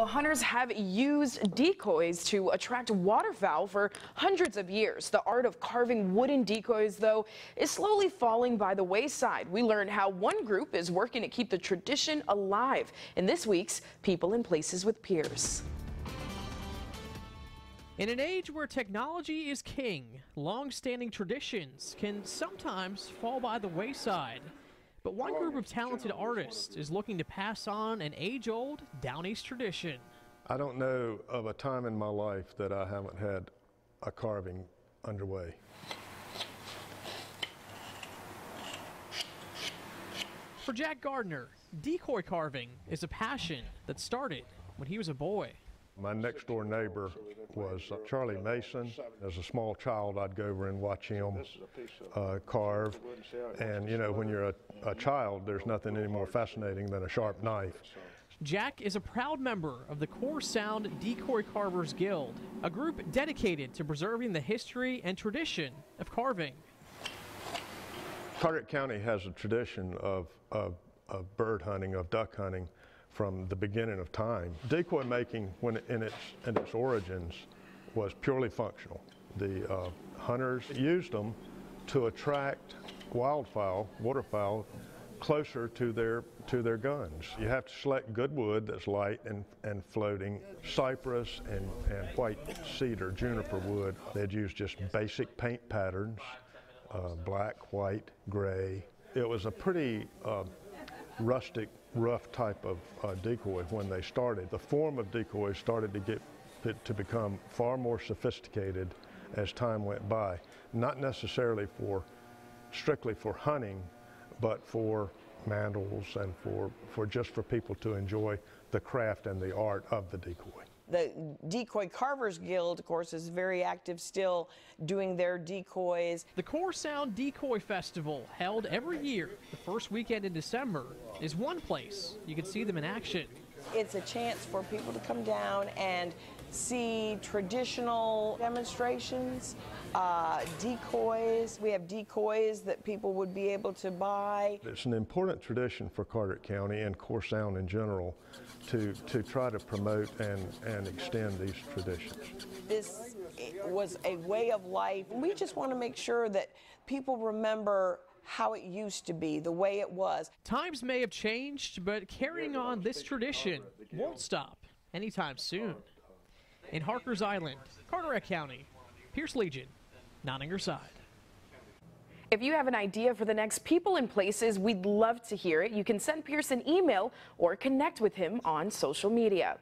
Hunters have used decoys to attract waterfowl for hundreds of years. The art of carving wooden decoys, though, is slowly falling by the wayside. We learn how one group is working to keep the tradition alive in this week's People and Places with Peers. In an age where technology is king, long-standing traditions can sometimes fall by the wayside. But one group of talented artists is looking to pass on an age-old Down East tradition. I don't know of a time in my life that I haven't had a carving underway. For Jack Gardner, decoy carving is a passion that started when he was a boy. My next door neighbor was Charlie Mason. As a small child, I'd go over and watch him carve. And you know, when you're a child, there's nothing any more fascinating than a sharp knife. Jack is a proud member of the Core Sound Decoy Carvers Guild, a group dedicated to preserving the history and tradition of carving. Carteret County has a tradition of bird hunting, of duck hunting, from the beginning of time. Decoy making, when in its origins, was purely functional. The hunters used them to attract wildfowl, waterfowl, closer to their guns. You have to select good wood that's light and floating. Cypress and white cedar, juniper wood. They'd use just basic paint patterns, black, white, gray. It was a pretty rustic, rough type of decoy when they started. The form of decoys started to become far more sophisticated as time went by. Not necessarily strictly for hunting, but for mantles and for just for people to enjoy the craft and the art of the decoy. The Decoy Carvers Guild, of course, is very active still doing their decoys. The Core Sound Decoy Festival, held every year the first weekend in December, is one place you can see them in action. It's a chance for people to come down and see traditional demonstrations, decoys. We have decoys that people would be able to buy. It's an important tradition for Carteret County and Core Sound in general to try to promote and extend these traditions. This was a way of life. We just want to make sure that people remember how it used to be, the way it was. Times may have changed, but carrying on this tradition won't stop anytime soon. In Harkers Island, Carteret County, Pierce Legion, nodding her side. If you have an idea for the next People and Places, we'd love to hear it. You can send Pierce an email or connect with him on social media.